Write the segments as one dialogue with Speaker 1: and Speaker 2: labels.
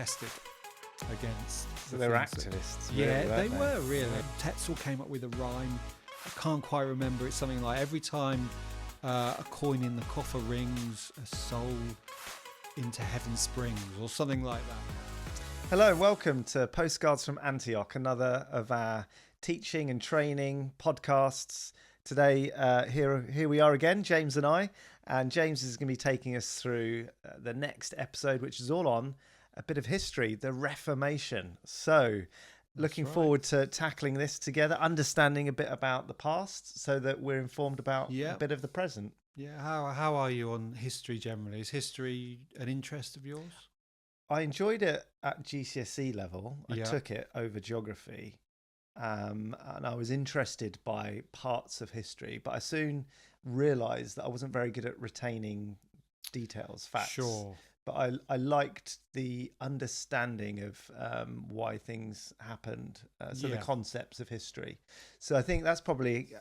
Speaker 1: protested against.
Speaker 2: So they were activists.
Speaker 1: Yeah,
Speaker 2: really,
Speaker 1: they were really. Tetzel came up with a rhyme. I can't quite remember. It's something like, every time a coin in the coffer rings, a soul into heaven springs, or something like that.
Speaker 2: Hello, welcome to Postcards from Antioch, another of our teaching and training podcasts. Today, here we are again, James and I, and James is going to be taking us through the next episode, which is all on a bit of history, the Reformation. So, looking forward to tackling this together, understanding a bit about the past so that we're informed about a bit of the present.
Speaker 1: Yeah, how are you on history generally? Is history an interest of yours?
Speaker 2: I enjoyed it at GCSE level. I took it over geography, and I was interested by parts of history, but I soon realised that I wasn't very good at retaining details, facts.
Speaker 1: Sure.
Speaker 2: But I liked the understanding of why things happened, the concepts of history. So I think that's probably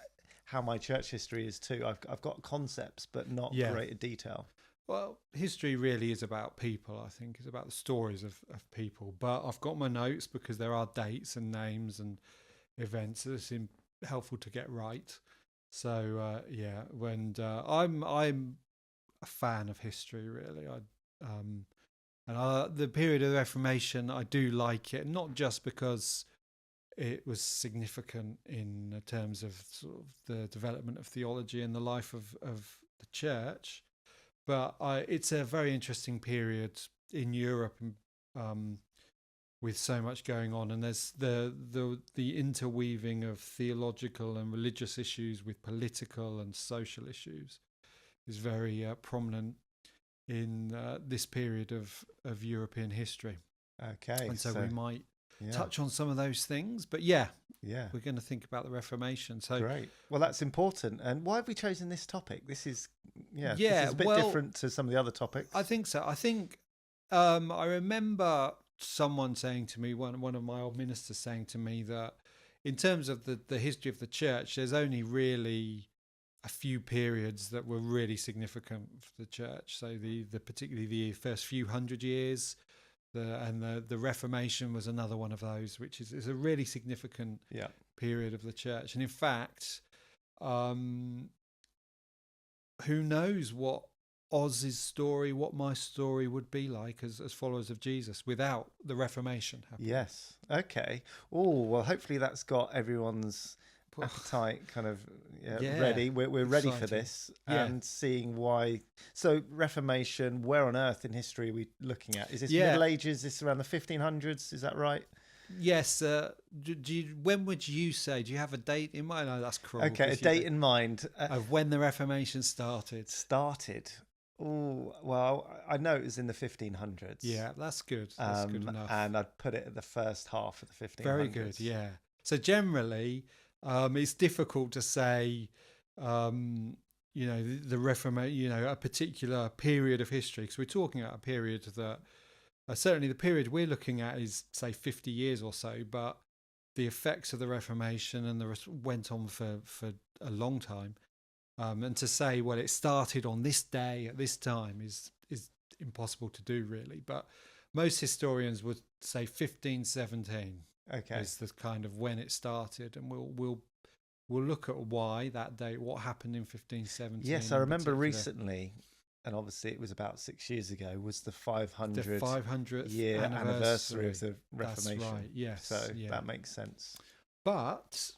Speaker 2: how my church history is too. I've got concepts, but not greater detail.
Speaker 1: Well, history really is about people, I think. It's about the stories of people. But I've got my notes because there are dates and names and events that seem helpful to get right. So, I'm a fan of history, really. The period of the Reformation, I do like it, not just because it was significant in terms of sort of the development of theology and the life of the church, but it's a very interesting period in Europe, with so much going on, and there's the interweaving of theological and religious issues with political and social issues is very prominent in this period of European history.
Speaker 2: Okay,
Speaker 1: and so we might touch on some of those things, but we're going to think about the Reformation. So
Speaker 2: great. Well, that's important. And why have we chosen this topic? This is this is a bit different to some of the other topics.
Speaker 1: I think so. I think I remember someone saying to me, one of my old ministers saying to me, that in terms of the history of the church, there's only really a few periods that were really significant for the church. So the particularly the first few hundred years, the Reformation was another one of those, which is a really significant period of the church. And in fact, who knows what Oz's story, what my story would be like as followers of Jesus without the Reformation happening.
Speaker 2: Yes. Okay. Oh, well, hopefully that's got everyone's appetite kind of ready. We're ready for this and seeing why. So Reformation, where on earth in history are we looking at? Is this Middle Ages? Is this around the 1500s? Is that right?
Speaker 1: Yes. When would you say? Do you have a date in mind? No, that's cruel.
Speaker 2: Okay, a date in mind
Speaker 1: of when the Reformation started.
Speaker 2: Oh, well, I know it was in the 1500s.
Speaker 1: Yeah, that's good. That's good enough.
Speaker 2: And I'd put it at the first half of the 1500s.
Speaker 1: Very good. Yeah. So generally, it's difficult to say, the Reformation, a particular period of history, because we're talking about a period that certainly the period we're looking at is, say, 50 years or so, but the effects of the Reformation went on for a long time. And to say, well, it started on this day at this time is impossible to do, really. But most historians would say 1517.
Speaker 2: Okay,
Speaker 1: is the kind of when it started, and we'll look at why that date, what happened in 1517.
Speaker 2: Yes, I remember recently, and obviously it was about 6 years ago, was the 500th year anniversary of the Reformation.
Speaker 1: That's right. Yes,
Speaker 2: so that makes sense.
Speaker 1: But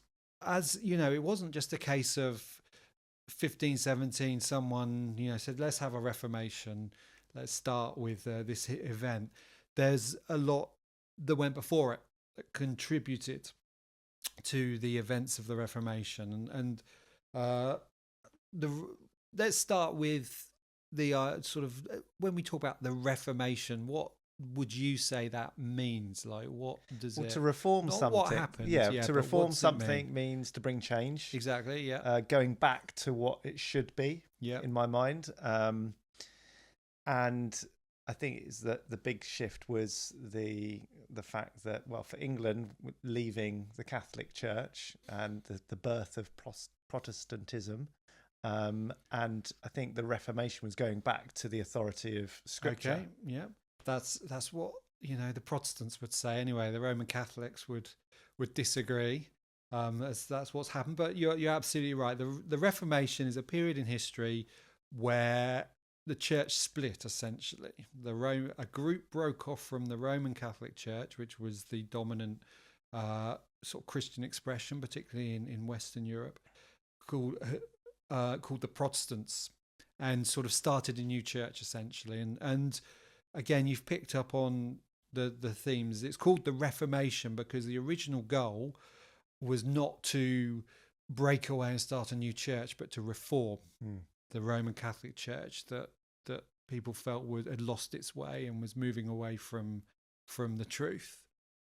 Speaker 1: as you know, it wasn't just a case of 1517. Someone said, let's have a Reformation. Let's start with this event. There's a lot that went before it that contributed to the events of the Reformation, and let's start with the sort of, when we talk about the Reformation, what would you say that means? Like, what does it?
Speaker 2: To reform
Speaker 1: not
Speaker 2: something.
Speaker 1: What happened?
Speaker 2: To reform something means to bring change.
Speaker 1: Exactly. Yeah.
Speaker 2: Going back to what it should be. Yeah. In my mind, and I think it's that the big shift was the fact that, well, for England, leaving the Catholic Church and the birth of Protestantism, and I think the Reformation was going back to the authority of Scripture.
Speaker 1: Okay, yeah, that's what the Protestants would say anyway. The Roman Catholics would disagree. That's what's happened. But you're absolutely right. The Reformation is a period in history where the church split essentially. A group broke off from the Roman Catholic Church, which was the dominant sort of Christian expression, particularly in Western Europe, called the Protestants, and sort of started a new church essentially. And again, you've picked up on the themes. It's called the Reformation because the original goal was not to break away and start a new church, but to reform the Roman Catholic Church that people felt had lost its way and was moving away from the truth.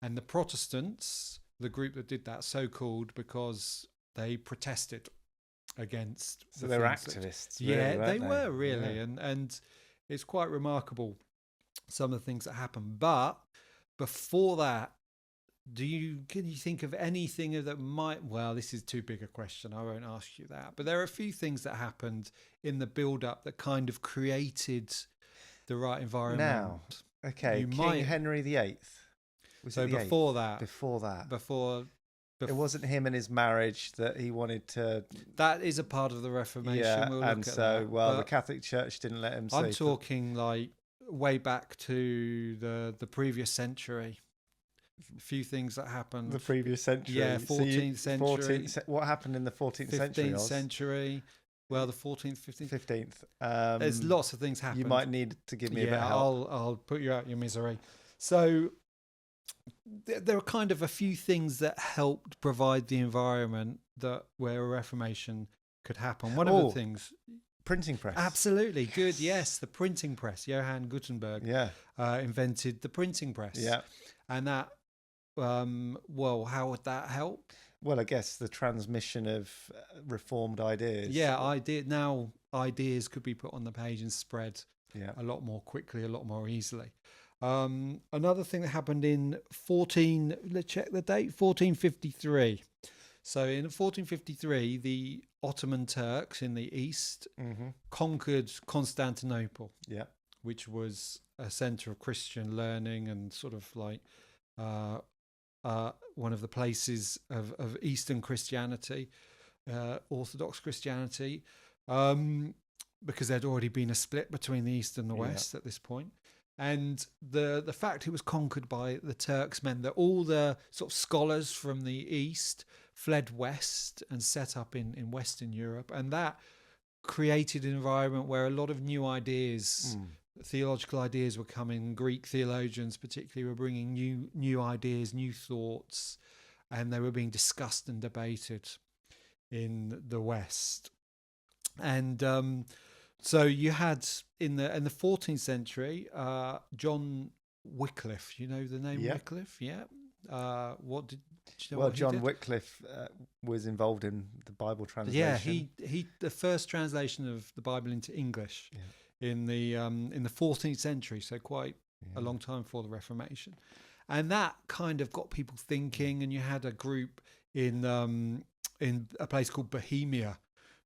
Speaker 1: And the Protestants, the group that did that, so called because they protested against.
Speaker 2: So they're activists.
Speaker 1: Yeah,
Speaker 2: really,
Speaker 1: they were really,
Speaker 2: Yeah.
Speaker 1: and it's quite remarkable some of the things that happened. But before that, can you think of anything that might? Well, this is too big a question. I won't ask you that. But there are a few things that happened in the build-up that kind of created the right environment.
Speaker 2: Now, okay, King Henry VIII.
Speaker 1: So before that,
Speaker 2: it wasn't him and his marriage that he wanted to.
Speaker 1: That is a part of the Reformation.
Speaker 2: Yeah,
Speaker 1: we'll
Speaker 2: and
Speaker 1: look at
Speaker 2: so
Speaker 1: that.
Speaker 2: the Catholic Church didn't let him.
Speaker 1: I'm talking like way back to the previous century. A few things that happened.
Speaker 2: The previous century.
Speaker 1: Yeah, 14th century.
Speaker 2: What happened in the 14th century?
Speaker 1: 15th century. Well, the 14th, 15th.
Speaker 2: 15th.
Speaker 1: There's lots of things happened.
Speaker 2: You might need to give me a bit of help.
Speaker 1: I'll put you out your misery. So there are kind of a few things that helped provide the environment where a Reformation could happen. One of the things...
Speaker 2: Printing press.
Speaker 1: Absolutely. Good. Yes, the printing press. Johann Gutenberg invented the printing press.
Speaker 2: Yeah.
Speaker 1: And that... how would that help?
Speaker 2: Well, I guess the transmission of reformed ideas.
Speaker 1: Yeah, ideas could be put on the page and spread a lot more quickly, a lot more easily. Another thing that happened in 1453. So in 1453, the Ottoman Turks in the east conquered Constantinople, which was a centre of Christian learning and sort of like one of the places of Eastern Christianity, Orthodox Christianity, because there'd already been a split between the East and the West at this point. And the fact it was conquered by the Turks meant that all the sort of scholars from the East fled west and set up in Western Europe. And that created an environment where a lot of new ideas, theological ideas were coming. Greek theologians particularly were bringing new ideas, new thoughts, and they were being discussed and debated in the West. And so you had in the 14th century, John Wycliffe. You know the name Wycliffe? Yeah. What did you know?
Speaker 2: Well,
Speaker 1: what
Speaker 2: John Wycliffe was involved in the Bible translation.
Speaker 1: Yeah, he the first translation of the Bible into English in the 14th century, so quite a long time before the Reformation, and that kind of got people thinking. And you had a group in a place called Bohemia,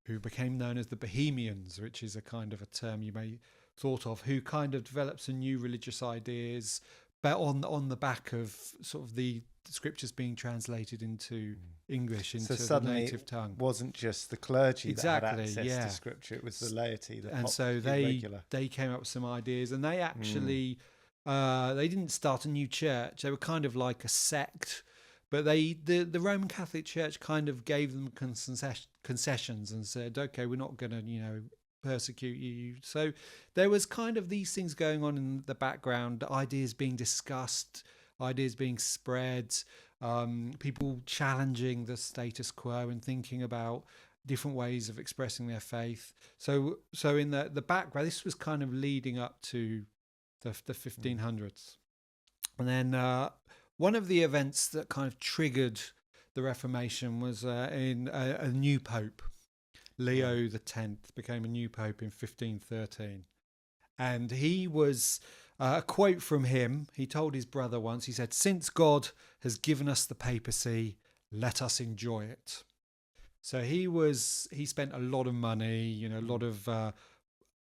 Speaker 1: who became known as the Bohemians, which is a kind of a term you may thought of, who kind of developed some new religious ideas, but on the back of sort of the scriptures being translated into English, into the native tongue.
Speaker 2: It wasn't just the clergy that had access to scripture, it was the laity.
Speaker 1: They came up with some ideas, and they actually they didn't start a new church. They were kind of like a sect. But the Roman Catholic Church kind of gave them concessions and said, okay, we're not going to, persecute you. So there was kind of these things going on in the background, ideas being discussed, ideas being spread, people challenging the status quo and thinking about different ways of expressing their faith. So in the background, this was kind of leading up to the 1500s. And then... one of the events that kind of triggered the Reformation was in a new pope. Leo X became a new pope in 1513. And he was, a quote from him, he told his brother once, he said, "Since God has given us the papacy, let us enjoy it." So he spent a lot of money, a lot of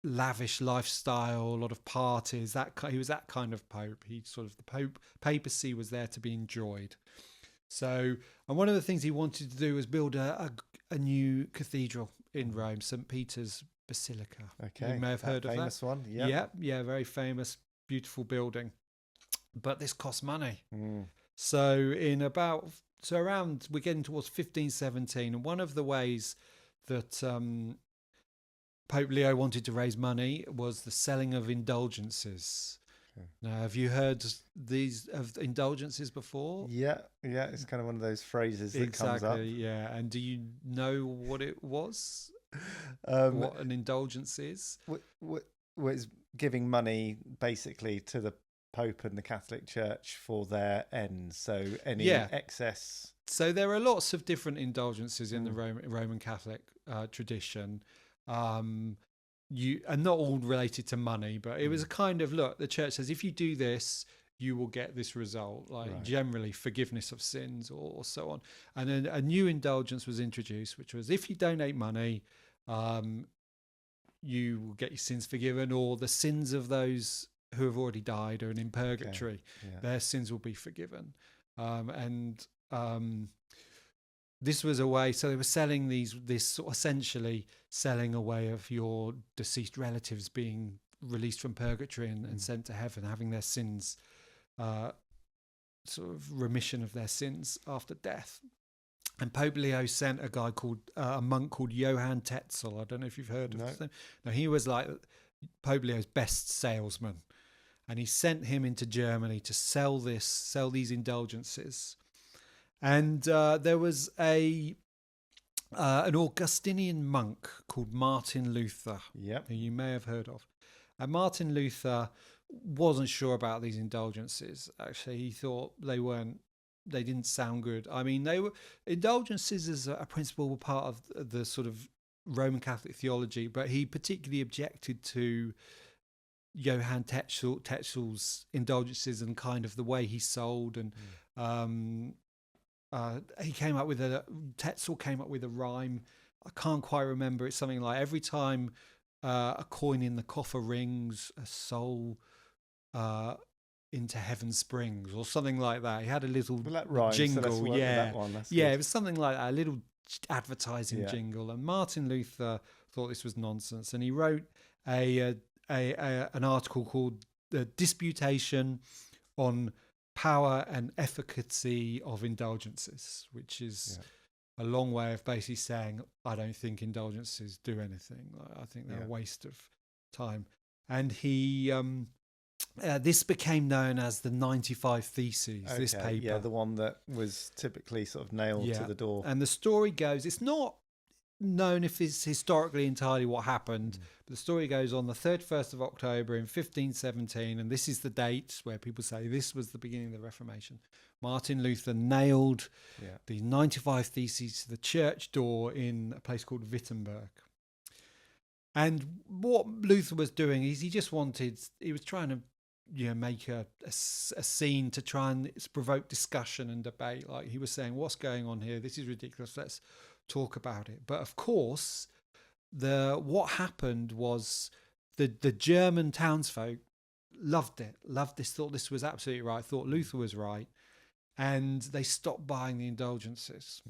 Speaker 1: lavish lifestyle, a lot of parties. He was that kind of pope. He sort of papacy was there to be enjoyed. So, and one of the things he wanted to do was build a new cathedral in Rome, St. Peter's Basilica.
Speaker 2: Okay,
Speaker 1: you may have heard of that.
Speaker 2: Famous one. Yeah.
Speaker 1: Yeah, very famous, beautiful building. But this costs money.
Speaker 2: Mm.
Speaker 1: So around we're getting towards 1517, and one of the ways that Pope Leo wanted to raise money was the selling of indulgences. Okay. Now, have you heard of indulgences before?
Speaker 2: Yeah, it's kind of one of those phrases that comes up.
Speaker 1: Yeah. And do you know what it was? What an indulgence is?
Speaker 2: What is giving money basically to the Pope and the Catholic Church for their ends. So any excess.
Speaker 1: So there are lots of different indulgences in the Roman Catholic tradition. And not all related to money, but it was a kind of, look, the church says, if you do this, you will get this result, generally forgiveness of sins or so on. And then a new indulgence was introduced, which was if you donate money, you will get your sins forgiven, or the sins of those who have already died or in purgatory, their sins will be forgiven. This was a way, so they were selling this sort of essentially selling a way of your deceased relatives being released from purgatory and sent to heaven, having their sins, sort of remission of their sins after death. And Pope Leo sent a monk called Johann Tetzel. I don't know if you've heard of him. No, he was like Pope Leo's best salesman. And he sent him into Germany to sell these indulgences. And there was an Augustinian monk called Martin Luther, who you may have heard of. And Martin Luther wasn't sure about these indulgences. Actually, he thought they didn't sound good. I mean, indulgences as a principle were part of the sort of Roman Catholic theology, but he particularly objected to Johann Tetzel's indulgences and kind of the way he sold. And Tetzel came up with a rhyme. I can't quite remember. It's something like, every time a coin in the coffer rings, a soul into heaven springs, or something like that. He had a little jingle. So it was something like that, a little advertising jingle. And Martin Luther thought this was nonsense, and he wrote an article called "The Disputation on Power and Efficacy of Indulgences," which is a long way of basically saying, I don't think indulgences do anything. I think they're a waste of time. And he this became known as the 95 Theses, this paper.
Speaker 2: Yeah, the one that was typically sort of nailed to the door.
Speaker 1: And the story goes, it's not known if it's historically entirely what happened, but the story goes on the 31st of October in 1517, and this is the date where people say this was the beginning of the Reformation. Martin Luther nailed the 95 Theses to the church door in a place called Wittenberg. And what Luther was doing is he was trying to make a scene to try and provoke discussion and debate. Like, he was saying, what's going on here? This is ridiculous. Let's talk about it. But of course, what happened was the German townsfolk loved this, thought this was absolutely right, thought Luther was right, and they stopped buying the indulgences.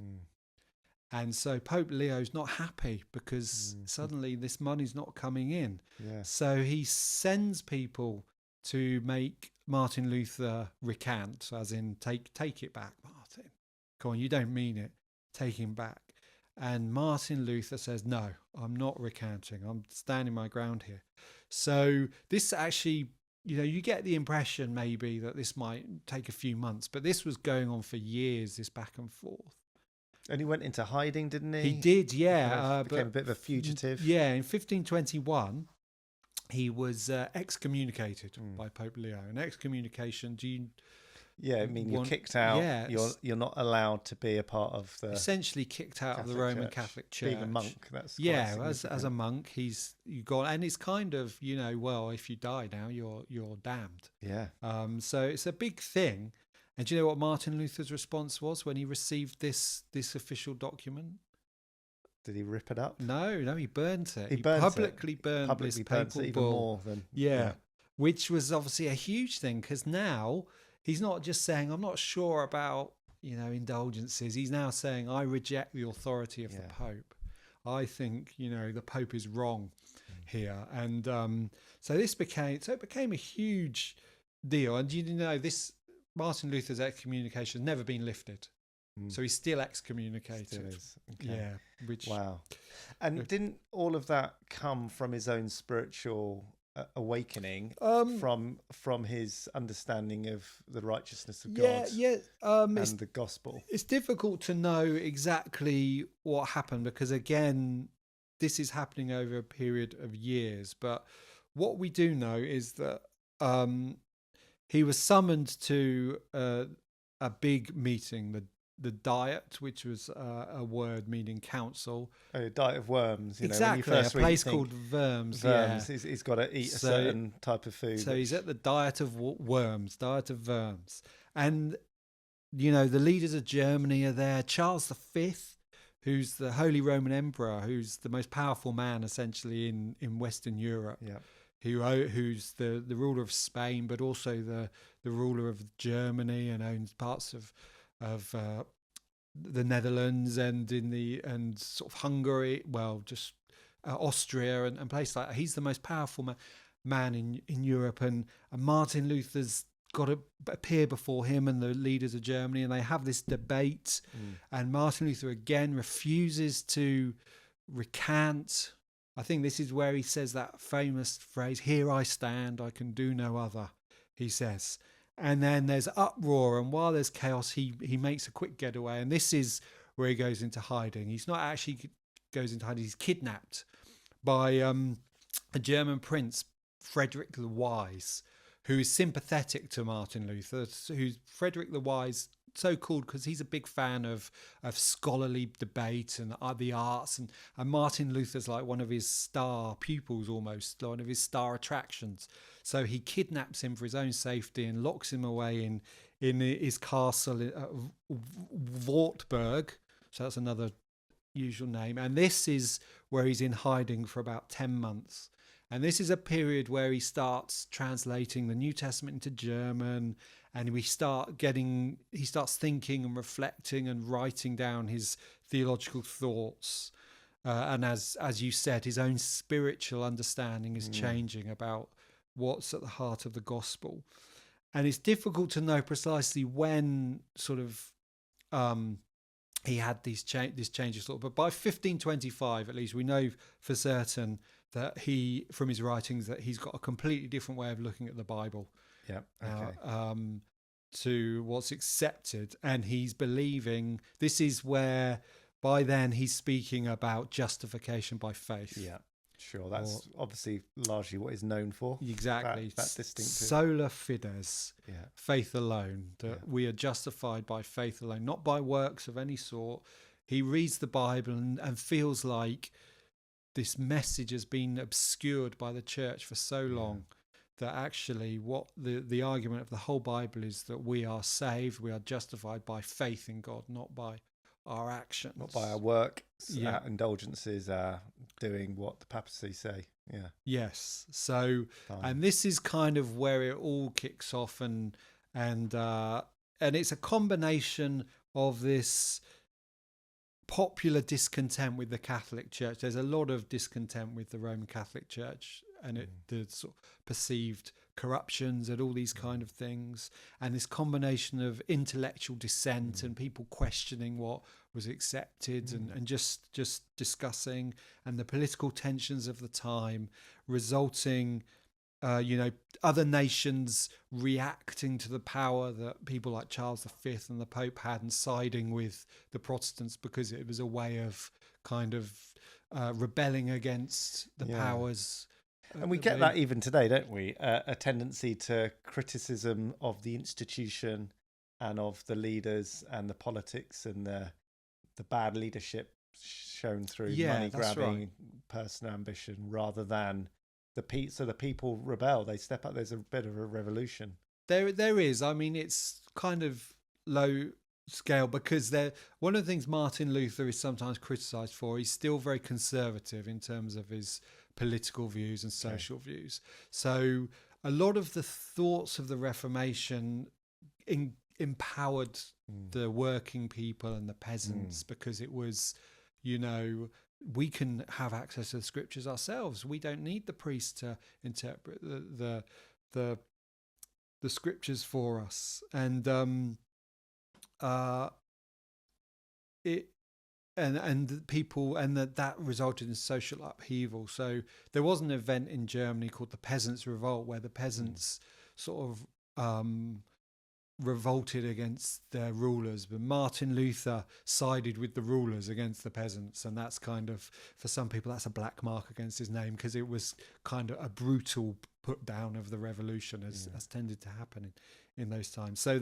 Speaker 1: And so Pope Leo's not happy because suddenly this money's not coming in. So he sends people to make Martin Luther recant, as in take it back, Martin. Come on, you don't mean it. Take him back. And Martin Luther says, no, I'm not recanting. I'm standing my ground here. So this actually, you get the impression maybe that this might take a few months, but this was going on for years, this back and forth.
Speaker 2: And he went into hiding, didn't he?
Speaker 1: He did, yeah.
Speaker 2: Became a bit of a fugitive.
Speaker 1: Yeah, in 1521, he was excommunicated by Pope Leo. An excommunication,
Speaker 2: you're kicked out. Yeah, you're not allowed to be a part of the.
Speaker 1: Essentially kicked out of the Roman Catholic Church.
Speaker 2: Being a monk, that's
Speaker 1: as a monk, you got, and it's kind of well, if you die now, you're damned.
Speaker 2: Yeah.
Speaker 1: So it's a big thing. And do you know what Martin Luther's response was when he received this official document?
Speaker 2: Did he rip it up?
Speaker 1: No, he burnt it.
Speaker 2: He burnt
Speaker 1: publicly
Speaker 2: it.
Speaker 1: burned
Speaker 2: Publicly
Speaker 1: this
Speaker 2: burnt
Speaker 1: papal
Speaker 2: it even
Speaker 1: bull.
Speaker 2: more than
Speaker 1: Yeah, which was obviously a huge thing, because now he's not just saying, I'm not sure about, indulgences. He's now saying, I reject the authority of the Pope. I think, the Pope is wrong here. And so it became a huge deal. And this Martin Luther's excommunication has never been lifted. So he's still excommunicated.
Speaker 2: Still is. Okay.
Speaker 1: Yeah.
Speaker 2: Wow. And didn't all of that come from his own spiritual awakening, from his understanding of the righteousness of God and the gospel?
Speaker 1: It's difficult to know exactly what happened, because again, this is happening over a period of years. But what we do know is that he was summoned to a big meeting, the Diet, which was a word meaning council.
Speaker 2: A diet of worms,
Speaker 1: exactly.
Speaker 2: When you first
Speaker 1: a place called Worms.
Speaker 2: Worms. Yeah. He's got to eat a certain type of food.
Speaker 1: So he's at the Diet of Worms, Diet of Worms, and the leaders of Germany are there. Charles V, who's the Holy Roman Emperor, who's the most powerful man essentially in Western Europe.
Speaker 2: Yeah.
Speaker 1: Who's the ruler of Spain, but also the ruler of Germany, and owns parts of the Netherlands and sort of Hungary, just Austria and places like that. He's the most powerful man in Europe, and Martin Luther's got to appear before him and the leaders of Germany, and they have this debate. And Martin Luther again refuses to recant. I think this is where he says that famous phrase, "Here I stand, I can do no other," he says. And then there's uproar, and while there's chaos, he makes a quick getaway, and this is where he goes into hiding. He's not actually goes into hiding; he's kidnapped by a German prince, Frederick the Wise, who is sympathetic to Martin Luther. Who's Frederick the Wise, so called because he's a big fan of scholarly debate and the arts, and Martin Luther's like one of his star pupils, almost one of his star attractions. So he kidnaps him for his own safety and locks him away in his castle Wartburg. So that's another usual name. And this is where he's in hiding for about 10 months. And this is a period where he starts translating the New Testament into German, and he starts thinking and reflecting and writing down his theological thoughts. And as you said, his own spiritual understanding is changing about what's at the heart of the gospel. And it's difficult to know precisely when sort of he had this change of thought. But by 1525, at least, we know for certain that from his writings, that he's got a completely different way of looking at the Bible.
Speaker 2: Yeah. Okay.
Speaker 1: To what's accepted, and he's believing. This is where, by then, he's speaking about justification by faith.
Speaker 2: Yeah, sure. That's obviously largely what he's known for.
Speaker 1: Exactly.
Speaker 2: That distinctive.
Speaker 1: Sola fides. Yeah. Faith alone. That we are justified by faith alone, not by works of any sort. He reads the Bible and feels like this message has been obscured by the church for so long. That actually what the argument of the whole Bible is that we are saved, we are justified by faith in God, not by our actions.
Speaker 2: Not by our work, our indulgences, doing what the papacy say. Yeah.
Speaker 1: Yes. So, and this is kind of where it all kicks off, and it's a combination of this popular discontent with the Catholic Church. There's a lot of discontent with the Roman Catholic Church, and the sort of perceived corruptions and all these kind of things, and this combination of intellectual dissent and people questioning what was accepted and just discussing, and the political tensions of the time resulting other nations reacting to the power that people like Charles V and the Pope had, and siding with the Protestants because it was a way of kind of rebelling against the powers.
Speaker 2: And we get that even today, don't we? A tendency to criticism of the institution and of the leaders and the politics and the bad leadership shown through money grabbing, personal ambition, rather than the people rebel. They step up. There's a bit of a revolution.
Speaker 1: There is. I mean, it's kind of low scale, because one of the things Martin Luther is sometimes criticised for, he's still very conservative in terms of his political views and social views. So a lot of the thoughts of the Reformation empowered the working people and the peasants, because it was, we can have access to the scriptures ourselves. We don't need the priest to interpret the scriptures for us. And that resulted in social upheaval. So there was an event in Germany called the Peasants Revolt, where the peasants sort of revolted against their rulers, but Martin Luther sided with the rulers against the peasants, and that's kind of, for some people, that's a black mark against his name, because it was kind of a brutal put down of the revolution, as tended to happen in those times. So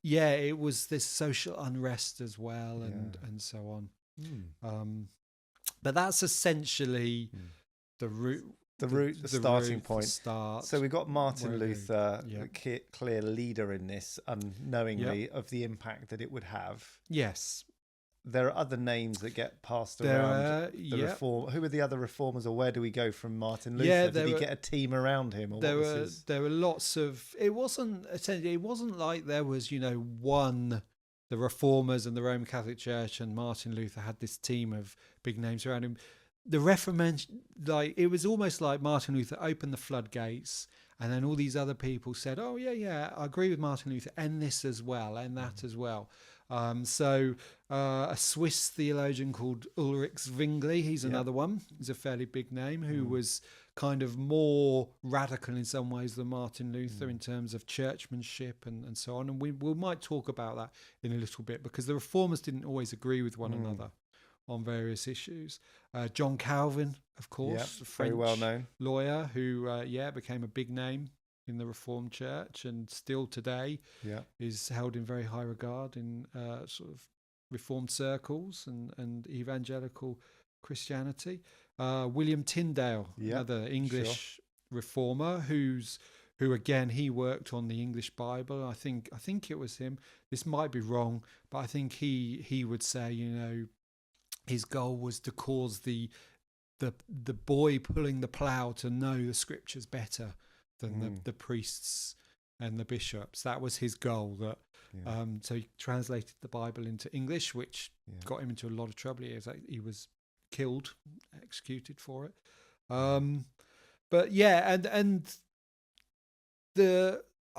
Speaker 1: it was this social unrest as well, and so on. But that's essentially the
Speaker 2: starting point.
Speaker 1: Start.
Speaker 2: So we've got Martin Luther, a clear leader in this, unknowingly, of the impact that it would have.
Speaker 1: Yes.
Speaker 2: There are other names that get passed around the reform. Who are the other reformers, or where do we go from Martin Luther? Did he get a team around him? Or
Speaker 1: there were lots of. It wasn't like there was one. The reformers and the Roman Catholic Church and Martin Luther had this team of big names around him. The Reformation, it was almost like Martin Luther opened the floodgates, and then all these other people said, "Oh yeah, I agree with Martin Luther, and this as well, and that as well." So a Swiss theologian called Ulrich Zwingli, he's another one. He's a fairly big name, who was kind of more radical in some ways than Martin Luther in terms of churchmanship and so on. And we might talk about that in a little bit, because the reformers didn't always agree with one another on various issues. John Calvin, of course, a French
Speaker 2: very well known
Speaker 1: lawyer who became a big name in the Reformed Church, and still today is held in very high regard in sort of Reformed circles and evangelical Christianity. William Tyndale, another English reformer, who again, he worked on the English Bible. I think it was him. This might be wrong, but I think he would say, his goal was to cause the boy pulling the plough to know the scriptures better than the priests and the bishops. That was his goal. So he translated the Bible into English, which got him into a lot of trouble. He was killed, executed for it. I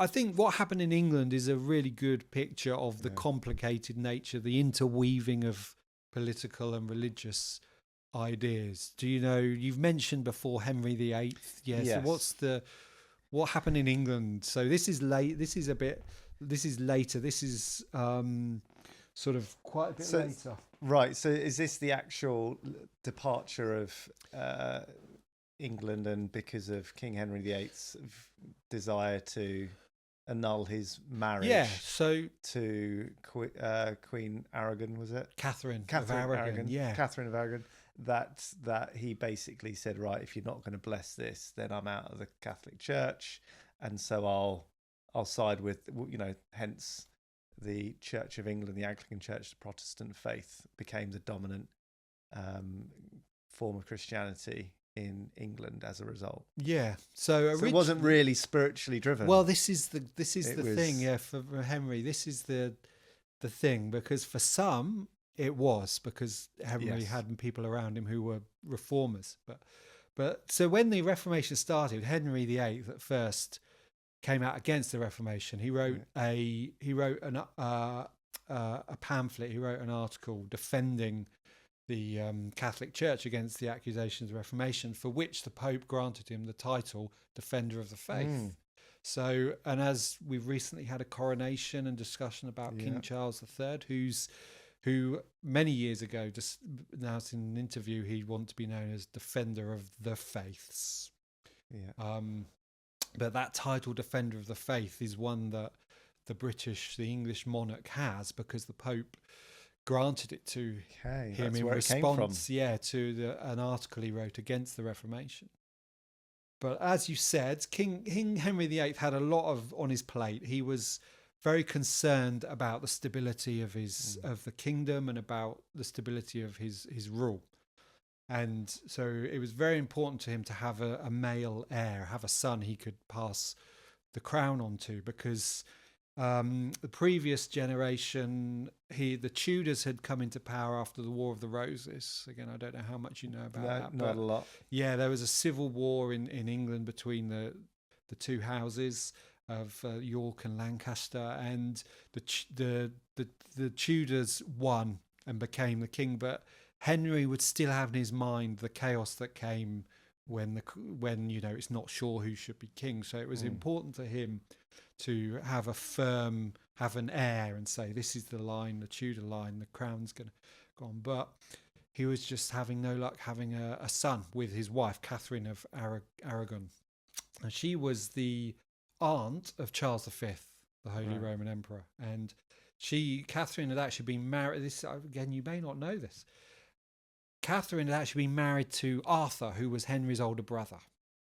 Speaker 1: think what happened in England is a really good picture of the complicated nature, the interweaving of political and religious ideas. Do you know, you've mentioned before Henry VIII. So what happened in England? So this is later. This is sort of quite a bit later.
Speaker 2: Right. So is this the actual departure of England, and because of King Henry VIII's desire to annul his marriage to Queen Aragon, was it?
Speaker 1: Catherine of Aragon.
Speaker 2: Catherine of Aragon. That he basically said, right, if you're not going to bless this, then I'm out of the Catholic Church, and so I'll side with, hence the Church of England, the Anglican Church, the Protestant faith became the dominant form of Christianity in England as a result.
Speaker 1: So
Speaker 2: it wasn't really spiritually driven.
Speaker 1: Well, this is the thing. For Henry, this is the thing, because for some it was, because Henry had people around him who were reformers. But so when the Reformation started, Henry VIII at first came out against the Reformation. He wrote a pamphlet. He wrote an article defending the Catholic Church against the accusations of Reformation, for which the Pope granted him the title Defender of the Faith. So, and as we've recently had a coronation and discussion about King Charles III, who many years ago just announced in an interview he'd want to be known as Defender of the Faiths. But that title, Defender of the Faith, is one that the English monarch has, because the Pope granted it to him in response to an article he wrote against the Reformation. But as you said, King Henry VIII had a lot on his plate. He was very concerned about the stability of of the kingdom and about the stability of his rule. And so it was very important to him to have a male heir, have a son he could pass the crown on to, because the previous generation, the Tudors had come into power after the War of the Roses. Again, I don't know how much you know about that.
Speaker 2: Not a lot.
Speaker 1: Yeah, there was a civil war in England between the two houses of York and Lancaster, and the Tudors won and became the king, but Henry would still have in his mind the chaos that came when it's not sure who should be king. So it was important to him to have an heir and say, this is the line, the Tudor line, the crown's going to go on. But he was just having no luck having a son with his wife, Catherine of Aragon. And she was the aunt of Charles V, the Holy Roman Emperor. And Catherine had actually been married. This, again, you may not know this. Catherine had actually been married to Arthur, who was Henry's older brother.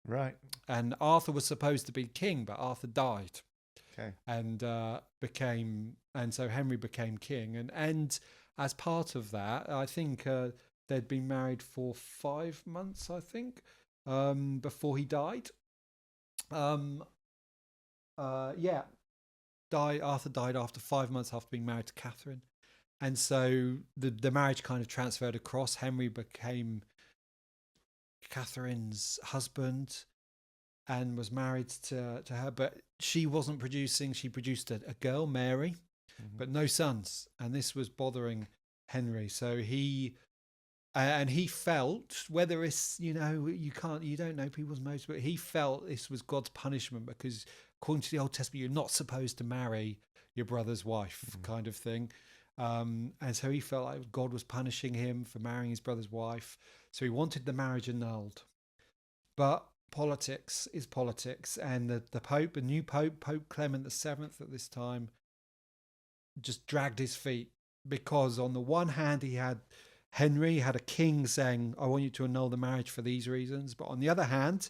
Speaker 2: Right.
Speaker 1: And Arthur was supposed to be king, but Arthur died.
Speaker 2: Okay.
Speaker 1: And so Henry became king. And as part of that, I think they'd been married for 5 months, I think, before he died. Arthur died after 5 months after being married to Catherine. And so the marriage kind of transferred across. Henry became Catherine's husband and was married to her, but she wasn't producing. She produced a girl, Mary, but no sons. And this was bothering Henry. So he felt, whether it's, you don't know people's motives, but he felt this was God's punishment, because according to the Old Testament, you're not supposed to marry your brother's wife, kind of thing. And so he felt like God was punishing him for marrying his brother's wife. So he wanted the marriage annulled. But politics is politics. And the new Pope Clement VII at this time, just dragged his feet, because on the one hand, Henry had a king saying, I want you to annul the marriage for these reasons. But on the other hand,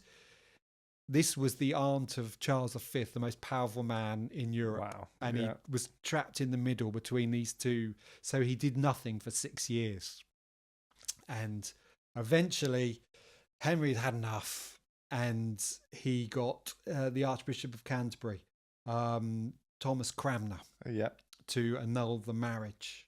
Speaker 1: this was the aunt of Charles V, the most powerful man in Europe.
Speaker 2: Wow.
Speaker 1: And he was trapped in the middle between these two. So he did nothing for 6 years. And eventually, Henry had enough. And he got the Archbishop of Canterbury, Thomas Cranmer, to annul the marriage.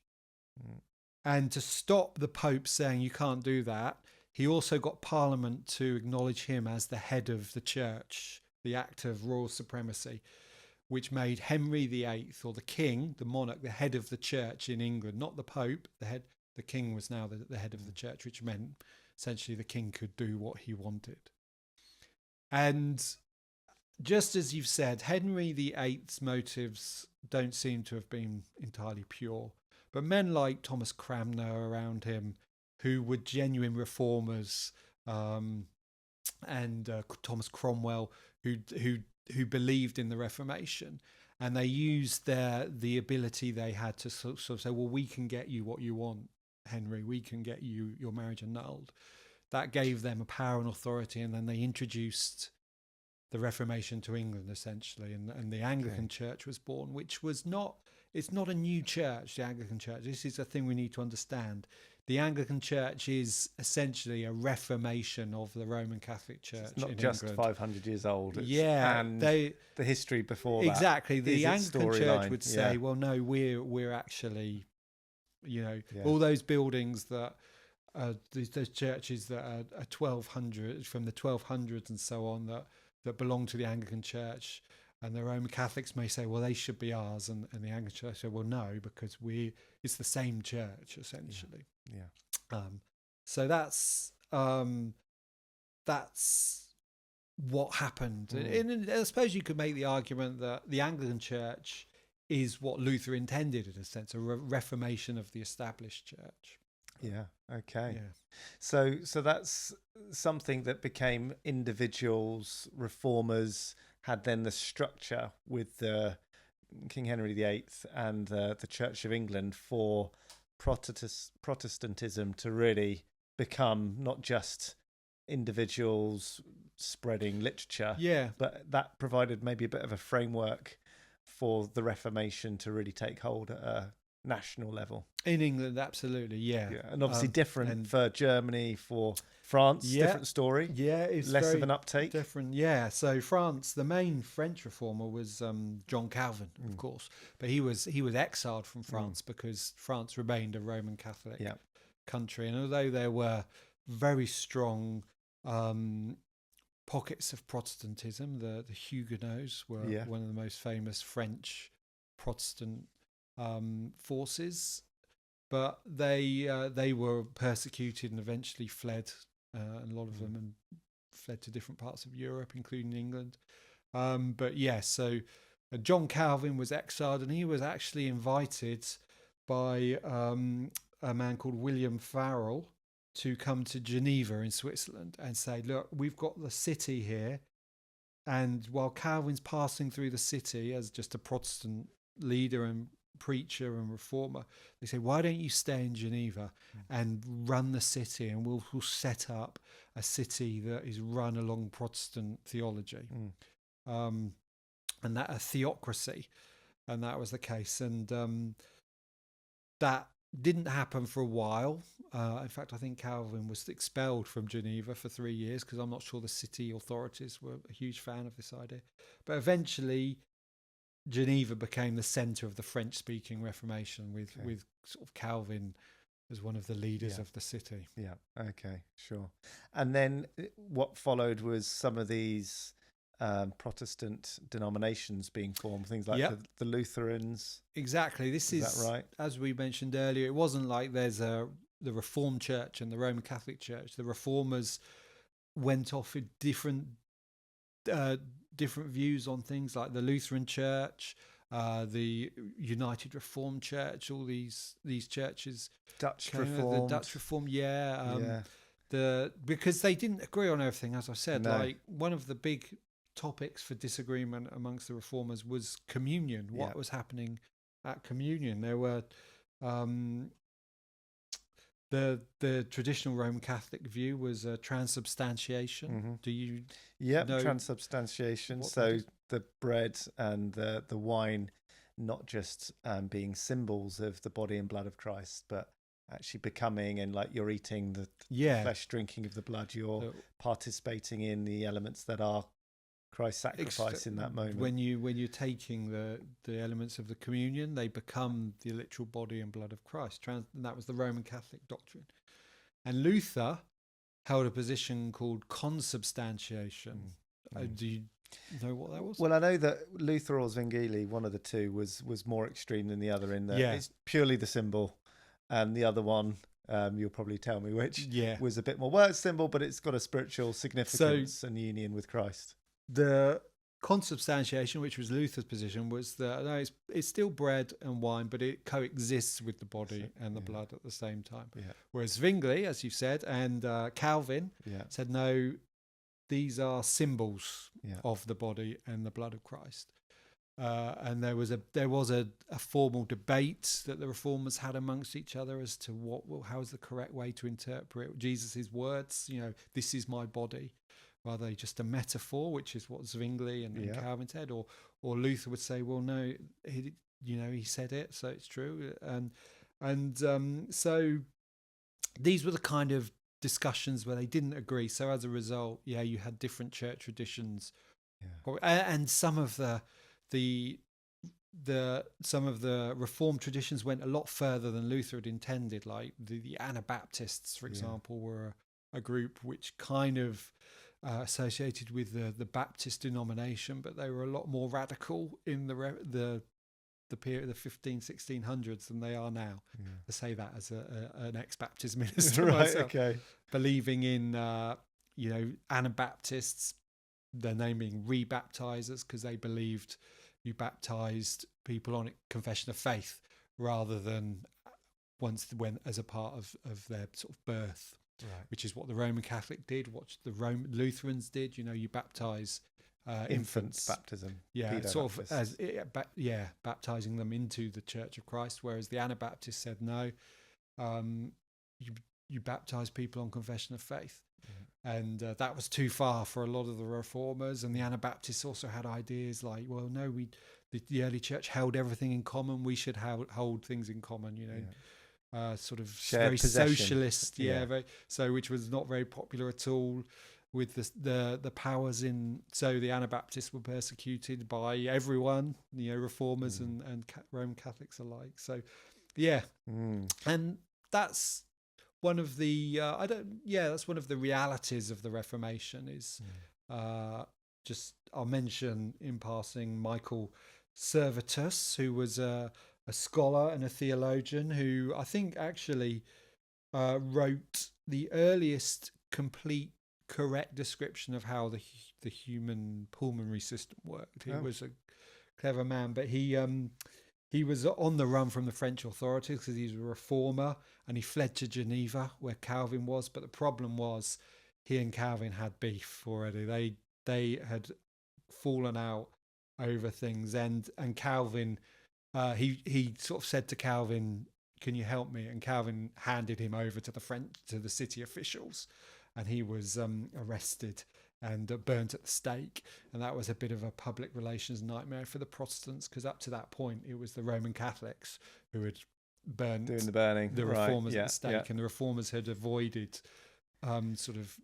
Speaker 1: And to stop the Pope saying you can't do that, he also got Parliament to acknowledge him as the head of the church, the act of royal supremacy, which made Henry VIII, or the king, the monarch, the head of the church in England, not the Pope. The king was now the head of the church, which meant essentially the king could do what he wanted. And just as you've said, Henry VIII's motives don't seem to have been entirely pure. But men like Thomas Cranmer around him, who were genuine reformers, and Thomas Cromwell, who believed in the Reformation, and they used the ability they had to sort of say, well, we can get you what you want, Henry. We can get you your marriage annulled. That gave them a power and authority, and then they introduced the Reformation to England, essentially, and the Anglican Church was born, which was not. It's not a new church, the Anglican Church. This is a thing we need to understand. The Anglican Church is essentially a reformation of the Roman Catholic Church. It's
Speaker 2: not just England. 500 years old.
Speaker 1: And
Speaker 2: the history before that.
Speaker 1: Exactly. The Anglican Church would say, well, no, we're actually, all those buildings that those churches that are 1200 from the 1200s and so on that belong to the Anglican Church. And the Roman Catholics may say, well, they should be ours. And the Anglican Church say, well, no, because it's the same church, essentially.
Speaker 2: Yeah.
Speaker 1: So that's what happened. And I suppose you could make the argument that the Anglican Church is what Luther intended, in a sense, a reformation of the established church.
Speaker 2: Yeah. Okay.
Speaker 1: Yeah.
Speaker 2: So that's something that became individuals, reformers, had then the structure with the King Henry VIII and the Church of England for Protestantism to really become not just individuals spreading literature, but that provided maybe a bit of a framework for the Reformation to really take hold at a national level.
Speaker 1: In England, absolutely, yeah.
Speaker 2: And obviously different for Germany, for France, different story.
Speaker 1: Yeah, it's
Speaker 2: less of an uptake.
Speaker 1: Different, yeah. So France, the main French reformer was John Calvin, of course, but he was exiled from France because France remained a Roman Catholic country, and although there were very strong pockets of Protestantism, the Huguenots were one of the most famous French Protestant forces, but they were persecuted and eventually fled, and a lot of them fled to different parts of Europe, including England. But so John Calvin was exiled, and he was actually invited by a man called William Farel to come to Geneva in Switzerland and say, look, we've got the city here, and while Calvin's passing through the city as just a Protestant leader and preacher and reformer, they say, why don't you stay in Geneva and run the city, and we'll set up a city that is run along Protestant theology, and that a theocracy. And that was the case, and that didn't happen for a while. In fact, I think Calvin was expelled from Geneva for 3 years because I'm not sure the city authorities were a huge fan of this idea. But eventually Geneva became the centre of the French-speaking Reformation, with sort of Calvin as one of the leaders of the city.
Speaker 2: Yeah, okay, sure. And then what followed was some of these Protestant denominations being formed, things like the Lutherans.
Speaker 1: Exactly. This is
Speaker 2: that right?
Speaker 1: As we mentioned earlier, it wasn't like there's the Reformed Church and the Roman Catholic Church. The Reformers went off with different views on things, like the Lutheran Church, the United Reformed Church, all these churches.
Speaker 2: Dutch Reformed.
Speaker 1: The Dutch Reformed, because they didn't agree on everything, as I said. No. Like, one of the big topics for disagreement amongst the Reformers was communion. What was happening at communion? There were the traditional Roman Catholic view was transubstantiation. Do you know
Speaker 2: transubstantiation? So the bread and the wine, not just being symbols of the body and blood of Christ, but actually becoming, and like you're eating the flesh, drinking of the blood, you're participating in the elements that are Christ's sacrifice in that moment.
Speaker 1: When you're taking the elements of the communion, they become the literal body and blood of Christ. And that was the Roman Catholic doctrine. And Luther held a position called consubstantiation. Do you know what that was?
Speaker 2: Well, I know that Luther or Zwingli, one of the two, was more extreme than the other in that it's purely the symbol, and the other one, you'll probably tell me which, was a bit more, well, it's symbol, but it's got a spiritual significance and union with Christ.
Speaker 1: The consubstantiation, which was Luther's position, was that no, it's still bread and wine, but it coexists with the body and the blood at the same time. Whereas Zwingli, as you said, and Calvin said, no, these are symbols of the body and the blood of Christ. And there was a formal debate that the Reformers had amongst each other as to how is the correct way to interpret Jesus' words. This is my body. Are they just a metaphor, which is what Zwingli and Calvin said, or Luther would say, well, no, he said it, so it's true, and so these were the kind of discussions where they didn't agree. So as a result, you had different church traditions, and some of the Reformed traditions went a lot further than Luther had intended. Like the Anabaptists, for example, were a group which kind of associated with the Baptist denomination, but they were a lot more radical in the period of the 1600s than they are now. I say that as an ex-Baptist minister myself, believing in Anabaptists, their name being rebaptizers, because they believed you baptized people on confession of faith rather than when as a part of their sort of birth. Right. Which is what the Roman Catholic did, what the Roman Lutherans did. You baptize infants.
Speaker 2: Baptism.
Speaker 1: Sort of as baptizing them into the Church of Christ. Whereas the Anabaptists said no, you baptize people on confession of faith. And that was too far for a lot of the reformers. And the Anabaptists also had ideas like, well, no, the early church held everything in common. We should hold things in common, sort of
Speaker 2: Shared
Speaker 1: very
Speaker 2: possession.
Speaker 1: socialist, which was not very popular at all with the powers in. So the Anabaptists were persecuted by everyone, reformers and Roman Catholics alike. So, and that's one of the that's one of the realities of the Reformation is just I'll mention in passing Michael Servetus, who was a scholar and a theologian who I think actually wrote the earliest complete correct description of how the human pulmonary system worked. He was a clever man, but he was on the run from the French authorities because he was a reformer, and he fled to Geneva where Calvin was. But the problem was he and Calvin had beef already. They had fallen out over things, and Calvin he sort of said to Calvin, "Can you help me?" And Calvin handed him over to the city officials, and he was arrested and burnt at the stake. And that was a bit of a public relations nightmare for the Protestants, because up to that point it was the Roman Catholics who had burnt
Speaker 2: doing the burning,
Speaker 1: the reformers at the stake, and the reformers had avoided sort of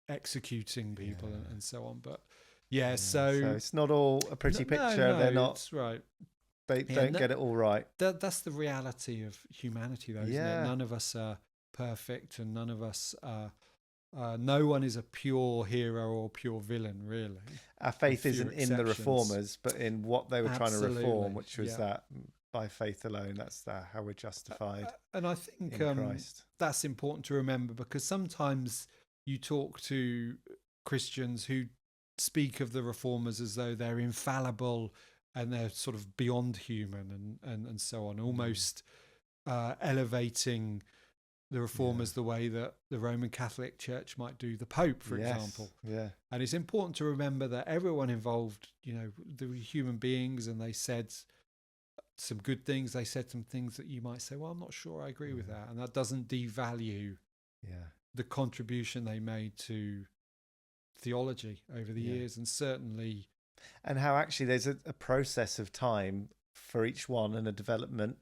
Speaker 1: executing people and so on. But so
Speaker 2: it's not all a pretty picture.
Speaker 1: No,
Speaker 2: they're not.
Speaker 1: That's right.
Speaker 2: They don't get it all right.
Speaker 1: That's the reality of humanity, though, isn't it? None of us are perfect, and none of us are. No one is a pure hero or pure villain, really.
Speaker 2: Our faith isn't in the reformers, but in what they were trying to reform, which was that by faith alone. That's how we're justified.
Speaker 1: And I think
Speaker 2: in Christ.
Speaker 1: That's important to remember, because sometimes you talk to Christians who speak of the reformers as though they're infallible and they're sort of beyond human and so on, almost elevating the reformers the way that the Roman Catholic Church might do the Pope, for example.
Speaker 2: Yeah.
Speaker 1: And it's important to remember that everyone involved, they were human beings, and they said some good things. They said some things that you might say, well, I'm not sure I agree with that. And that doesn't devalue the contribution they made to theology over the years, and certainly.
Speaker 2: And how actually there's a process of time for each one, and a development,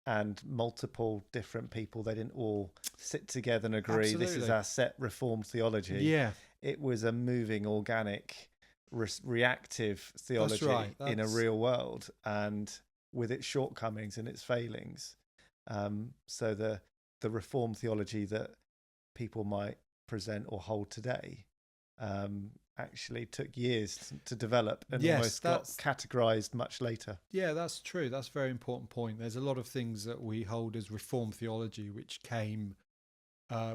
Speaker 2: and multiple different people. They didn't all sit together and agree,
Speaker 1: Absolutely.
Speaker 2: This is our set reformed theology.
Speaker 1: Yeah.
Speaker 2: It was a moving, organic, reactive theology in a real world, and with its shortcomings and its failings. So the reformed theology that people might present or hold today actually took years to develop, and almost got categorized much later. Yeah,
Speaker 1: that's true. That's a very important point. There's a lot of things that we hold as reformed theology which came,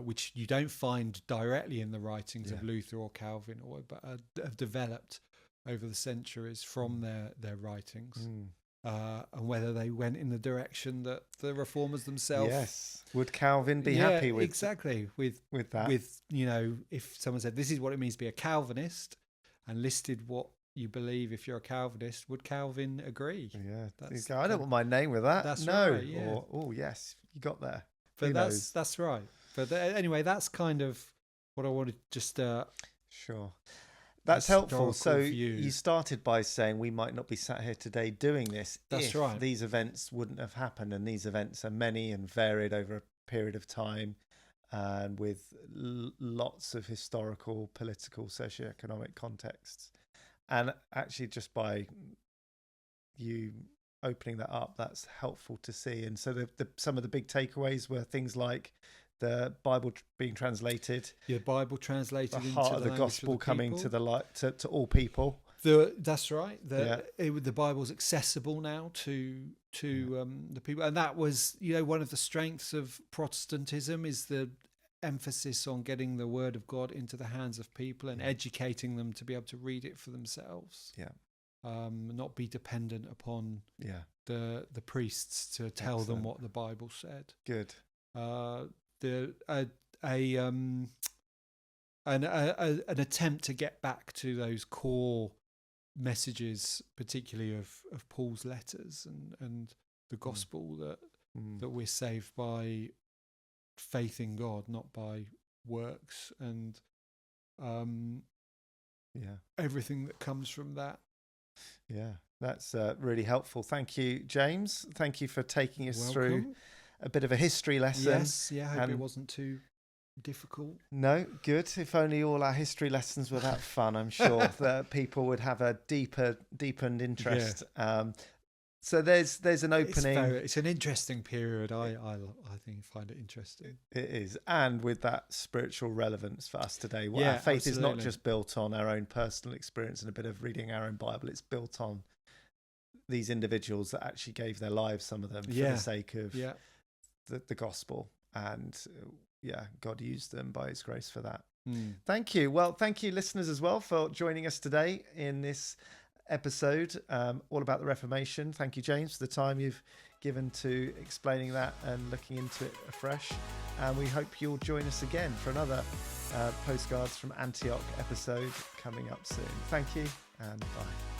Speaker 1: which you don't find directly in the writings of Luther or Calvin, but have developed over the centuries from their writings. And whether they went in the direction that the reformers themselves.
Speaker 2: Yes. Would Calvin be happy with
Speaker 1: exactly with that? With if someone said this is what it means to be a Calvinist, and listed what you believe if you're a Calvinist, would Calvin agree?
Speaker 2: Yeah. I don't want my name with that.
Speaker 1: That's
Speaker 2: no.
Speaker 1: Right, yeah.
Speaker 2: Or oh yes, you got there.
Speaker 1: But that's right. But anyway, that's kind of what I wanted just
Speaker 2: sure. That's helpful. So you started by saying we might not be sat here today doing this if these events wouldn't have happened. And these events are many and varied over a period of time, and with lots of historical, political, socioeconomic contexts. And actually, just by you opening that up, that's helpful to see. And so some of the big takeaways were things like the Bible being translated,
Speaker 1: the Bible translated,
Speaker 2: the heart
Speaker 1: into
Speaker 2: of the gospel coming to the light to all people.
Speaker 1: That's right. The Bible's accessible now to the people, and that was one of the strengths of Protestantism is the emphasis on getting the Word of God into the hands of people and educating them to be able to read it for themselves. Not be dependent upon the priests to tell them what the Bible said.
Speaker 2: Good.
Speaker 1: An attempt to get back to those core messages, particularly of Paul's letters and the gospel that we're saved by faith in God, not by works, and everything that comes from that.
Speaker 2: Yeah, that's really helpful. Thank you, James. Thank you for taking us through a bit of a history lesson.
Speaker 1: Yes, yeah, I hope it wasn't too difficult.
Speaker 2: No, good. If only all our history lessons were that fun, I'm sure that people would have a deepened interest. Yeah. So there's an opening.
Speaker 1: It's an interesting period. I find it interesting.
Speaker 2: It is, and with that spiritual relevance for us today. Our faith is not just built on our own personal experience and a bit of reading our own Bible. It's built on these individuals that actually gave their lives, some of them, for the sake of the gospel. And God used them by his grace for that. Thank you. Well, thank you, listeners, as well, for joining us today in this episode all about the Reformation. Thank you, James, for the time you've given to explaining that and looking into it afresh. And we hope you'll join us again for another Postcards from Antioch episode coming up soon. Thank you, and bye.